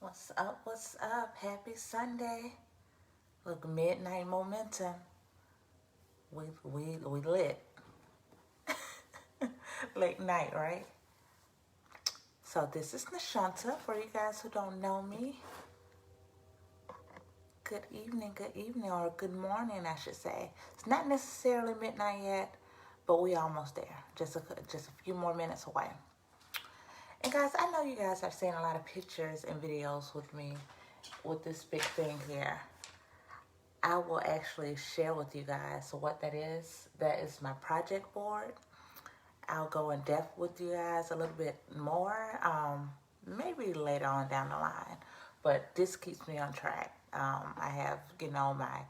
What's up? What's up? Happy Sunday. Look, midnight momentum. We lit. Late night, right? So this is Nashanta. For you guys who don't know me, good evening, or good morning, I should say. It's not necessarily midnight yet, but we almost there. Just a few more minutes away. And guys, I know you guys have seen a lot of pictures and videos with me with this big thing here. I will actually share with you guys what that is. That is my project board. I'll go in depth with you guys a little bit more, maybe later on down the line. But this keeps me on track. I have, my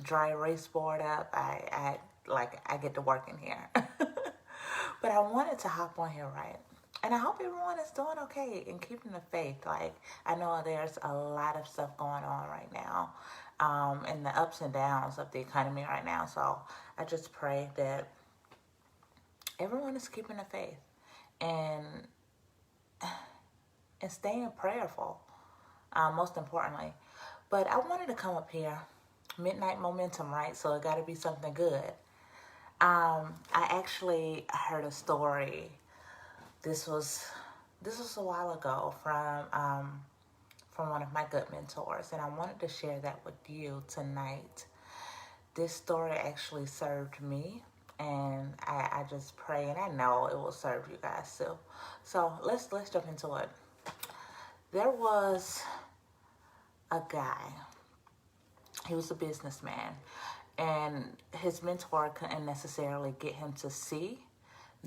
dry erase board up. I get to work in here. But I wanted to hop on here, right? And I hope everyone is doing okay and keeping the faith. Like, I know there's a lot of stuff going on right now, and the ups and downs of the economy right now. So I just pray that everyone is keeping the faith and staying prayerful, most importantly. But I wanted to come up here, midnight momentum, right? So it got to be something good. I actually heard a story. This was a while ago from one of my good mentors, and I wanted to share that with you tonight. This story actually served me, and I just pray, and I know it will serve you guys too. So let's jump into it. There was a guy. He was a businessman, and his mentor couldn't necessarily get him to see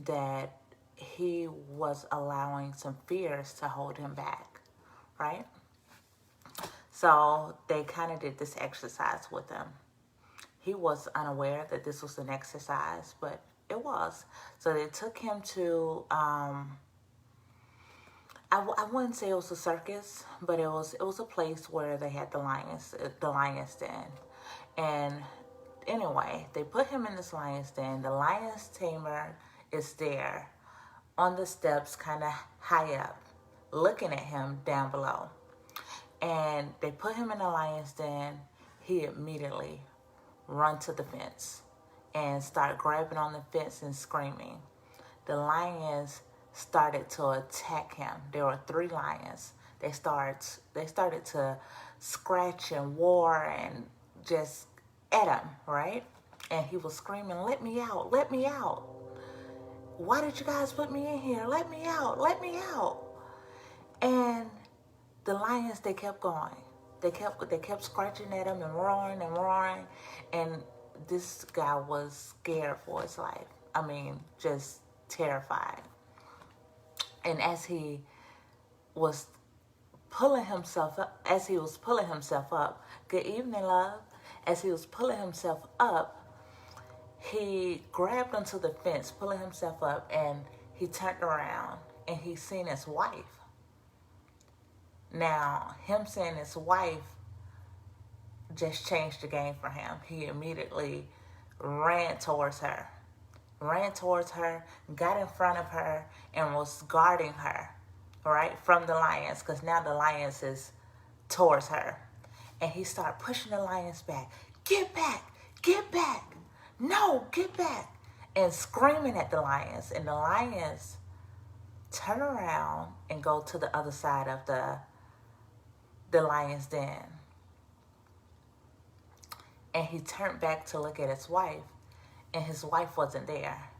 that he was allowing some fears to hold him back, right? So they kind of did this exercise with him. He was unaware that this was an exercise, but it was. So they took him to, I wouldn't say it was a circus, but it was a place where they had the lion's den. And anyway, they put him in this lion's den. The lion's tamer is there on the steps, kind of high up, looking at him down below. And they put him in the lion's den. He immediately run to the fence and start grabbing on the fence and screaming. The lions started to attack him. There were 3 lions. They started to scratch and war and just at him, right? And he was screaming, "Let me out, let me out. Why did you guys put me in here? Let me out, let me out." And the lions, they kept going. They kept scratching at him and roaring and roaring. And this guy was scared for his life. I mean, just terrified. And as he was pulling himself up, good evening, love. As he was pulling himself up, he grabbed onto the fence, pulling himself up, and he turned around and he seen his wife. Now, him seeing his wife just changed the game for him. He immediately ran towards her, got in front of her, and was guarding her, right, from the lions, because now the lions is towards her. And he started pushing the lions back. Get back, get back. No, get back. And screaming at the lions. And the lions turn around and go to the other side of the lion's den. And he turned back to look at his wife. And his wife wasn't there.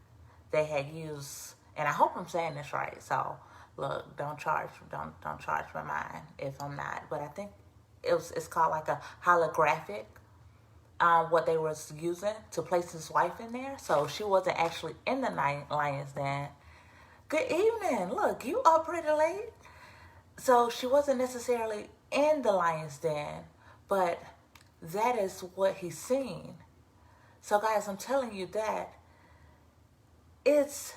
They had used, and I hope I'm saying this right, so look, don't charge my mind if I'm not. But I think it's called like a holographic, what they was using to place his wife in there. So she wasn't actually in the lion's den. Good evening. Look, you up pretty late. So she wasn't necessarily in the lion's den, but that is what he's seen. So guys, I'm telling you that it's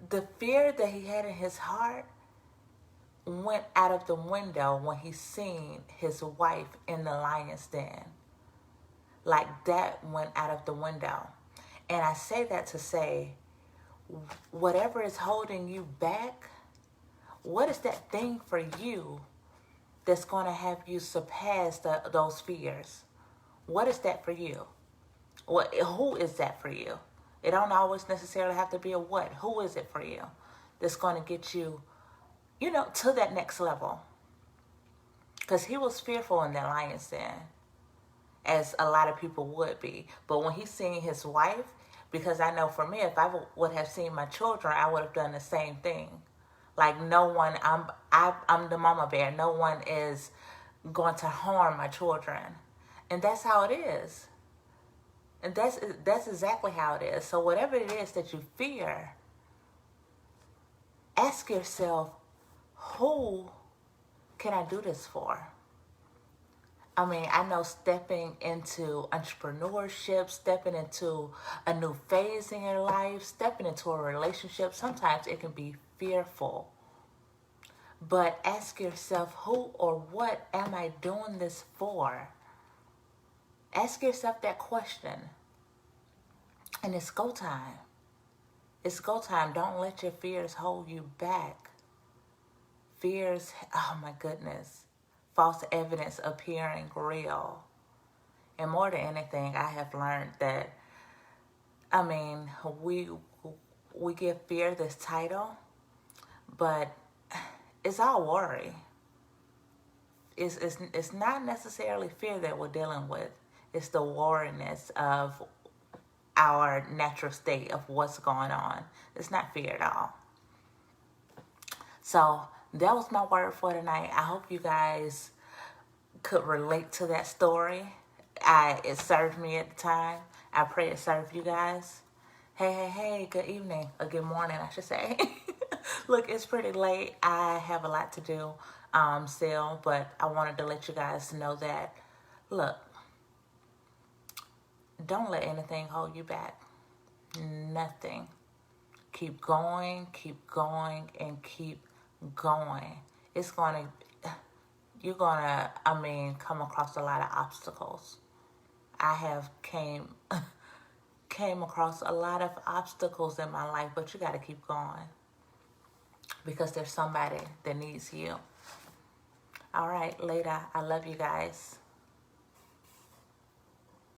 the fear that he had in his heart went out of the window when he seen his wife in the lion's den. Like, that went out of the window. And I say that to say, whatever is holding you back What is that thing for you that's going to have you surpass those fears? What is that for you? Who is that for you? It don't always necessarily have to be a what. Who is it for you that's going to get you, to that next level? Because he was fearful in that lion's den, as a lot of people would be. But when he seen his wife, because I know for me, if I would have seen my children, I would have done the same thing. Like, no one, I'm the mama bear. No one is going to harm my children. And that's how it is. And that's exactly how it is. So whatever it is that you fear, ask yourself, who can I do this for? I mean, I know stepping into entrepreneurship, stepping into a new phase in your life, stepping into a relationship, sometimes it can be fearful. But ask yourself, who or what am I doing this for? Ask yourself that question. And it's go time. It's go time. Don't let your fears hold you back. Fears, oh my goodness. False evidence appearing real. And more than anything, I have learned that, we give fear this title, but it's all worry. It's not necessarily fear that we're dealing with. It's the worriness of our natural state of what's going on. It's not fear at all. So that was my word for tonight. I hope you guys could relate to that story. It served me at the time. I pray it served you guys. Hey, good evening, or good morning, I should say. Look, it's pretty late. I have a lot to do still, but I wanted to let you guys know that, look, don't let anything hold you back. Nothing. Keep going, and keep going. You're gonna, come across a lot of obstacles. I have came across a lot of obstacles in my life, but you got to keep going because there's somebody that needs you. All right, later. I love you guys.